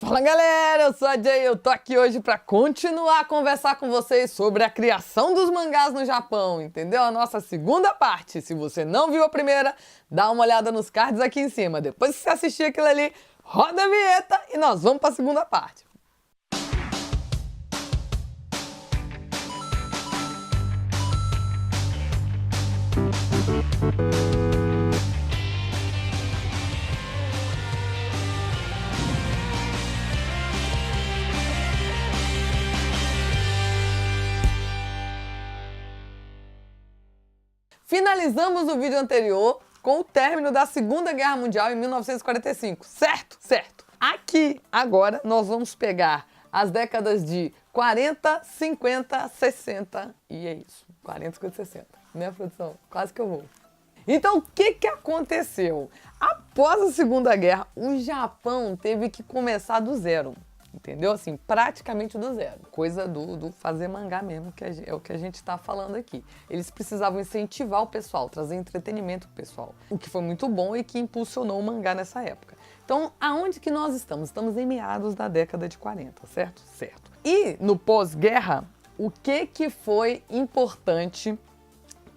Fala galera, eu sou a Jay, eu tô aqui hoje pra continuar a conversar com vocês sobre a criação dos mangás no Japão, entendeu? A nossa segunda parte. Se você não viu a primeira, dá uma olhada nos cards aqui em cima. Depois que você assistir aquilo ali, roda a vinheta e nós vamos pra segunda parte. Finalizamos o vídeo anterior com o término da Segunda Guerra Mundial em 1945, certo? Certo. Aqui, agora, nós vamos pegar as décadas de 40, 50, 60 e é isso. 40, 50, 60. Né, produção? Quase que eu vou. Então, o que aconteceu? Após a Segunda Guerra, o Japão teve que começar do zero. Entendeu? Assim, praticamente do zero. Coisa do fazer mangá mesmo, que é o que a gente tá falando aqui. Eles precisavam incentivar o pessoal, trazer entretenimento pro pessoal. O que foi muito bom e que impulsionou o mangá nessa época. Então, aonde que nós estamos? Estamos em meados da década de 40, certo? Certo. E no pós-guerra, o que foi importante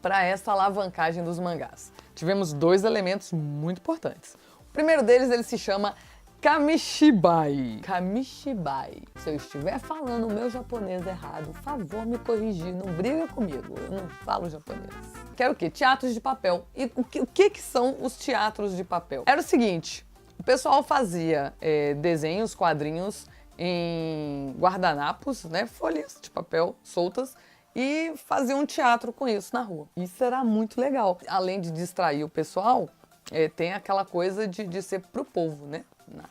para essa alavancagem dos mangás? Tivemos dois elementos muito importantes. O primeiro deles, ele se chama Kamishibai. Kamishibai. Se eu estiver falando o meu japonês errado, por favor me corrigir, não briga comigo, eu não falo japonês. Que era o quê? Teatros de papel. E o que são os teatros de papel? Era o seguinte, o pessoal fazia desenhos, quadrinhos em guardanapos, né, folhas de papel soltas, e fazia um teatro com isso na rua. Isso era muito legal. Além de distrair o pessoal, tem aquela coisa de ser pro povo, né?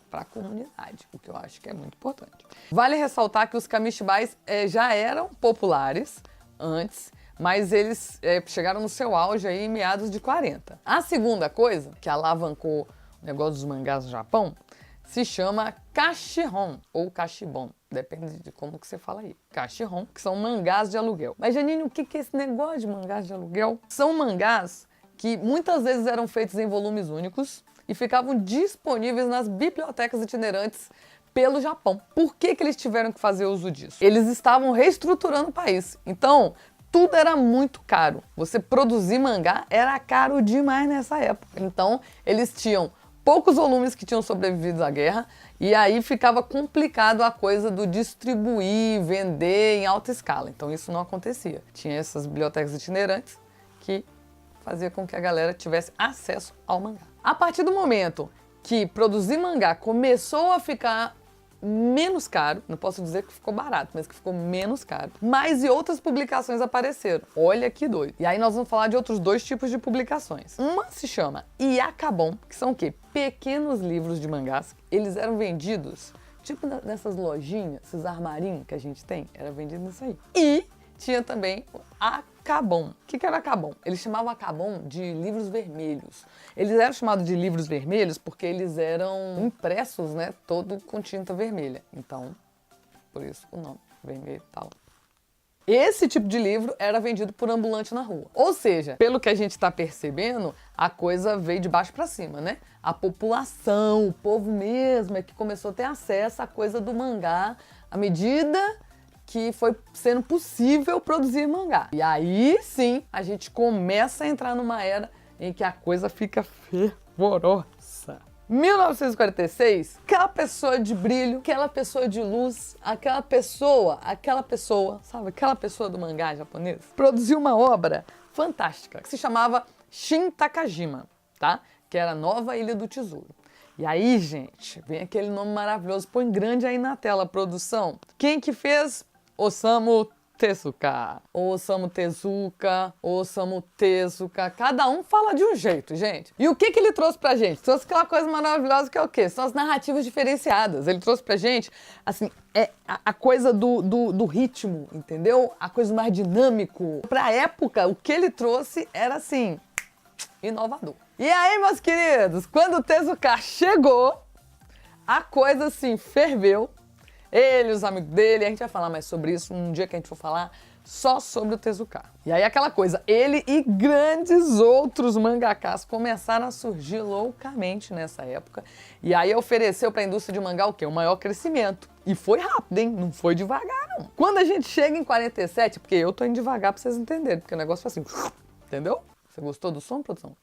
Para a comunidade, o que eu acho que é muito importante. Vale ressaltar que os kamishibais já eram populares antes, mas eles chegaram no seu auge aí em meados de 40. A segunda coisa que alavancou o negócio dos mangás no Japão se chama Kashihon ou Kashibon, depende de como que você fala aí. Kashihon, que são mangás de aluguel. Mas Janine, o que é esse negócio de mangás de aluguel? São mangás que muitas vezes eram feitos em volumes únicos e ficavam disponíveis nas bibliotecas itinerantes pelo Japão. Por que eles tiveram que fazer uso disso? Eles estavam reestruturando o país, então tudo era muito caro. Você produzir mangá era caro demais nessa época. Então eles tinham poucos volumes que tinham sobrevivido à guerra e aí ficava complicado a coisa do distribuir, vender em alta escala. Então isso não acontecia. Tinha essas bibliotecas itinerantes que fazia com que a galera tivesse acesso ao mangá. A partir do momento que produzir mangá começou a ficar menos caro, não posso dizer que ficou barato, mas que ficou menos caro, mais e outras publicações apareceram. Olha que doido. E aí nós vamos falar de outros dois tipos de publicações. Uma se chama Iakabon, que são o quê? Pequenos livros de mangás. Eles eram vendidos, tipo nessas lojinhas, esses armarinhos que a gente tem, era vendido nisso aí. E tinha também o Akabon. O que era Akabon? Eles chamavam Akabon de livros vermelhos. Eles eram chamados de livros vermelhos porque eles eram impressos, né, todo com tinta vermelha. Então, por isso o nome, vermelho e tal. Esse tipo de livro era vendido por ambulante na rua. Ou seja, pelo que a gente está percebendo, a coisa veio de baixo para cima, né? A população, o povo mesmo, é que começou a ter acesso à coisa do mangá à medida que foi sendo possível produzir mangá. E aí sim, a gente começa a entrar numa era em que a coisa fica fervorosa. 1946, aquela pessoa de brilho, aquela pessoa de luz, aquela pessoa, sabe? Aquela pessoa do mangá japonês, produziu uma obra fantástica que se chamava Shin Takajima, tá? Que era Nova Ilha do Tesouro. E aí, gente, vem aquele nome maravilhoso, põe grande aí na tela, produção. Quem que fez? Osamu Tezuka, Osamu Tezuka, Osamu Tezuka, cada um fala de um jeito, gente. E o que ele trouxe pra gente? Trouxe aquela coisa maravilhosa que é o quê? São as narrativas diferenciadas. Ele trouxe pra gente, assim, a coisa do ritmo, entendeu? A coisa mais dinâmico. Pra época, o que ele trouxe era, assim, inovador. E aí, meus queridos, quando o Tezuka chegou, a coisa, assim, ferveu. Ele, os amigos dele, a gente vai falar mais sobre isso um dia que a gente for falar só sobre o Tezuka. E aí aquela coisa, ele e grandes outros mangakás começaram a surgir loucamente nessa época. E aí ofereceu para a indústria de mangá o quê? O maior crescimento. E foi rápido, hein? Não foi devagar, não. Quando a gente chega em 47, porque eu tô indo devagar pra vocês entenderem, porque o negócio foi assim, entendeu? Você gostou do som, produção?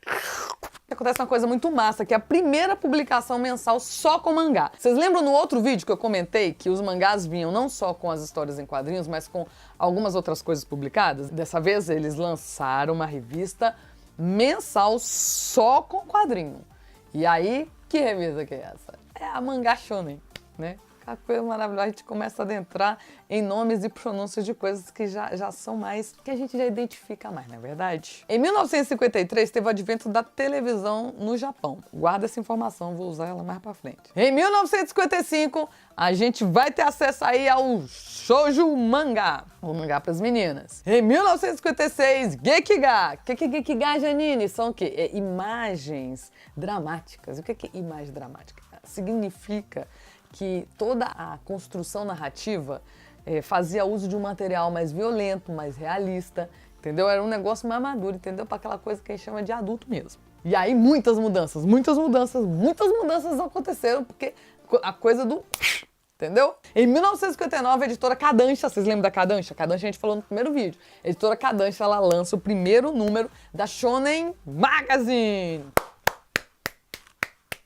Acontece uma coisa muito massa, que é a primeira publicação mensal só com mangá. Vocês lembram no outro vídeo que eu comentei que os mangás vinham não só com as histórias em quadrinhos, mas com algumas outras coisas publicadas? Dessa vez eles lançaram uma revista mensal só com quadrinho. E aí, que revista que é essa? É a Mangá Shonen, né? A coisa maravilhosa, a gente começa a adentrar em nomes e pronúncias de coisas que já são mais, que a gente já identifica mais, não é verdade? Em 1953, teve o advento da televisão no Japão. Guarda essa informação, vou usar ela mais pra frente. Em 1955, a gente vai ter acesso aí ao shoujo mangá, o mangá pras meninas. Em 1956, Gekiga. O que é Gekiga, Janine? São o quê? Imagens dramáticas. O que é imagem dramática? Significa que toda a construção narrativa fazia uso de um material mais violento, mais realista, entendeu? Era um negócio mais maduro, entendeu? Para aquela coisa que a gente chama de adulto mesmo. E aí muitas mudanças aconteceram, porque a coisa do... Entendeu? Em 1959, a editora Kodansha, vocês lembram da Kodansha? Kodansha a gente falou no primeiro vídeo. A editora Kodansha, ela lança o primeiro número da Shonen Magazine.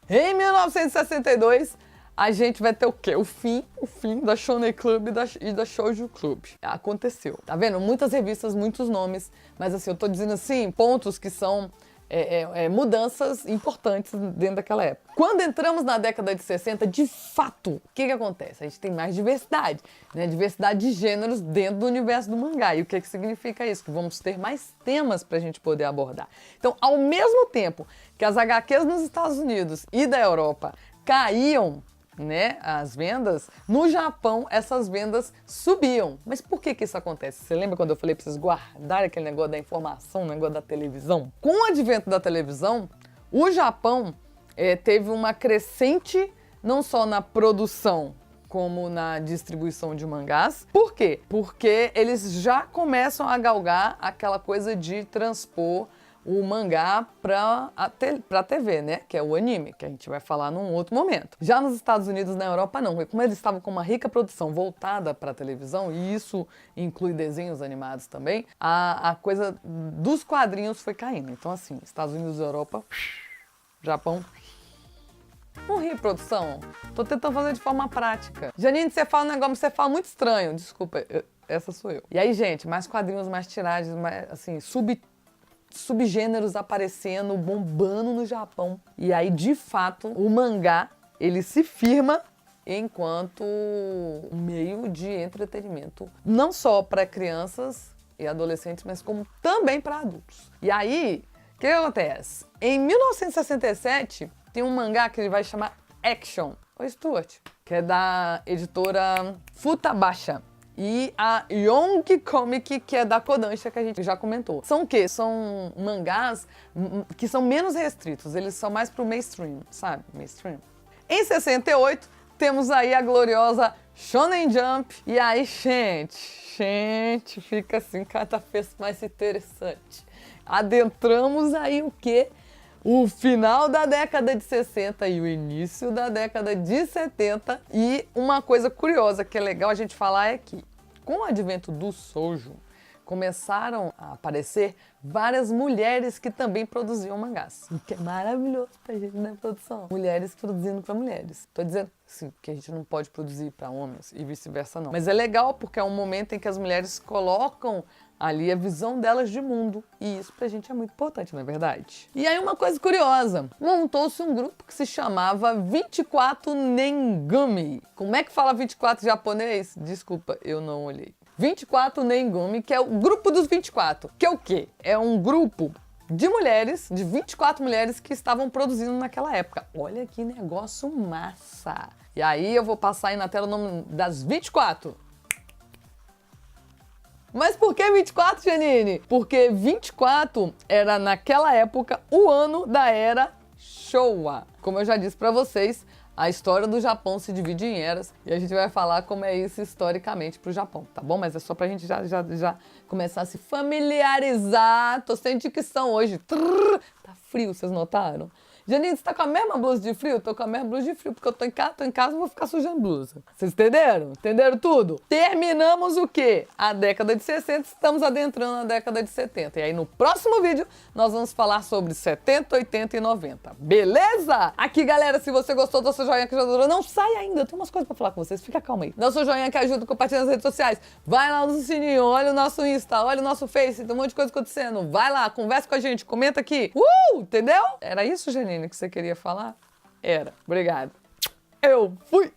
Em 1962, a gente vai ter o quê? O fim da Shonen Club e da Shoujo Club. Aconteceu. Tá vendo? Muitas revistas, muitos nomes, mas assim, eu tô dizendo assim, pontos que são mudanças importantes dentro daquela época. Quando entramos na década de 60, de fato, o que acontece? A gente tem mais diversidade, né? Diversidade de gêneros dentro do universo do mangá. E o que significa isso? Que vamos ter mais temas pra gente poder abordar. Então, ao mesmo tempo que as HQs nos Estados Unidos e da Europa caíam, né, as vendas, no Japão essas vendas subiam. Mas por que isso acontece? Você lembra quando eu falei para vocês guardarem aquele negócio da informação, o negócio da televisão? Com o advento da televisão, o Japão teve uma crescente não só na produção como na distribuição de mangás. Por quê? Porque eles já começam a galgar aquela coisa de transpor o mangá pra TV, né? Que é o anime, que a gente vai falar num outro momento. Já nos Estados Unidos e na Europa, não. Como eles estavam com uma rica produção voltada pra televisão, e isso inclui desenhos animados também, a coisa dos quadrinhos foi caindo. Então, assim, Estados Unidos e Europa, Japão... Não ri, produção. Tô tentando fazer de forma prática. Janine, você fala um negócio, você fala muito estranho. Desculpa, essa sou eu. E aí, gente, mais quadrinhos, mais tiragens, mais, assim, subgêneros aparecendo, bombando no Japão. E aí, de fato, o mangá, ele se firma enquanto meio de entretenimento, não só para crianças e adolescentes, mas como também para adultos. E aí, o que acontece? Em 1967, tem um mangá que ele vai chamar Action, o Stuart, que é da editora Futabasha. E a Young Comic, que é da Kodansha, que a gente já comentou. São o quê? São mangás que são menos restritos, eles são mais pro mainstream, sabe? Mainstream. Em 68, temos aí a gloriosa Shonen Jump. E aí, gente, fica assim cada vez mais interessante. Adentramos aí o quê? O final da década de 60 e o início da década de 70. E uma coisa curiosa que é legal a gente falar é que, com o advento do shoujo, começaram a aparecer várias mulheres que também produziam mangás. O que é maravilhoso pra gente, né, produção? Mulheres produzindo pra mulheres. Tô dizendo assim, que a gente não pode produzir pra homens e vice-versa, não. Mas é legal porque é um momento em que as mulheres colocam ali a visão delas de mundo. E isso pra gente é muito importante, não é verdade? E aí uma coisa curiosa, montou-se um grupo que se chamava 24 Nengumi. Como é que fala 24 em japonês? Desculpa, eu não olhei. 24 Nengumi, que é o grupo dos 24. Que é o quê? É um grupo de mulheres, de 24 mulheres que estavam produzindo naquela época. Olha que negócio massa! E aí eu vou passar aí na tela o nome das 24. Mas por que 24, Janine? Porque 24 era, naquela época, o ano da era Showa. Como eu já disse pra vocês, A história do Japão se divide em eras e a gente vai falar como é isso historicamente pro Japão, tá bom? Mas é só pra gente já começar a se familiarizar. Tô sem dicção hoje. Tá frio, vocês notaram? Janine, você tá com a mesma blusa de frio? Eu tô com a mesma blusa de frio, porque eu tô em casa e vou ficar sujando blusa. Vocês entenderam? Entenderam tudo? Terminamos o quê? A década de 60, estamos adentrando a década de 70. E aí no próximo vídeo nós vamos falar sobre 70, 80 e 90. Beleza? Aqui, galera, se você gostou, dá seu joinha que ajuda. Não sai ainda, eu tenho umas coisas pra falar com vocês, fica calma aí. Dá seu joinha que ajuda, compartilha nas redes sociais. Vai lá no sininho, olha o nosso Insta, olha o nosso Face, tem um monte de coisa acontecendo. Vai lá, conversa com a gente, comenta aqui. Entendeu? Era isso, Janine, que você queria falar? Era. Obrigada. Eu fui!